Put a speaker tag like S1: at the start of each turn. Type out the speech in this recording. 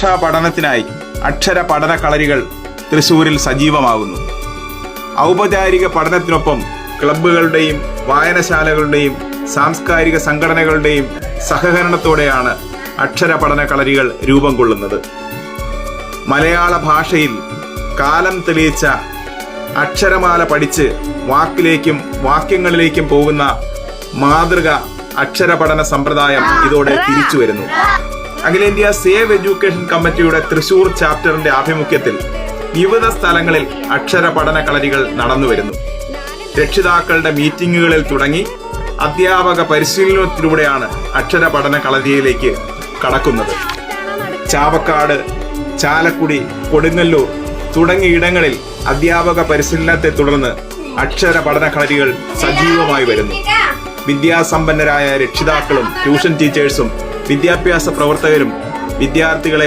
S1: ഭാഷാ പഠനത്തിനായി അക്ഷര പഠന കളരികൾ തൃശൂരിൽ സജീവമാകുന്നു. ഔപചാരിക പഠനത്തിനൊപ്പം ക്ലബ്ബുകളുടെയും വായനശാലകളുടെയും സാംസ്കാരിക സംഘടനകളുടെയും സഹകരണത്തോടെയാണ് അക്ഷര പഠന കളരികൾ രൂപം കൊള്ളുന്നത്. മലയാള ഭാഷയിൽ കാലം തെളിയിച്ച അക്ഷരമാല പഠിച്ച് വാക്കിലേക്കും വാക്യങ്ങളിലേക്കും പോകുന്ന മാതൃക അക്ഷര പഠന സമ്പ്രദായം ഇതോടെ തിരിച്ചു വരുന്നു. അഖിലേന്ത്യാ സേവ് എഡ്യൂക്കേഷൻ കമ്മിറ്റിയുടെ തൃശൂർ ചാപ്റ്ററിന്റെ ആഭിമുഖ്യത്തിൽ വിവിധ സ്ഥലങ്ങളിൽ അക്ഷര പഠന കളരികൾ നടന്നുവരുന്നു. രക്ഷിതാക്കളുടെ മീറ്റിംഗുകളിൽ തുടങ്ങി അധ്യാപക പരിശീലനത്തിലൂടെയാണ് അക്ഷര പഠന കളരിയിലേക്ക് കടക്കുന്നത്. ചാവക്കാട്, ചാലക്കുടി, കൊടുങ്ങല്ലൂർ തുടങ്ങിയ ഇടങ്ങളിൽ അധ്യാപക പരിശീലനത്തെ തുടർന്ന് അക്ഷര പഠന കളരികൾ സജീവമായി വരുന്നു. വിദ്യാസമ്പന്നരായ രക്ഷിതാക്കളും ട്യൂഷൻ ടീച്ചേഴ്സും വിദ്യാഭ്യാസ പ്രവർത്തകരും വിദ്യാർത്ഥികളെ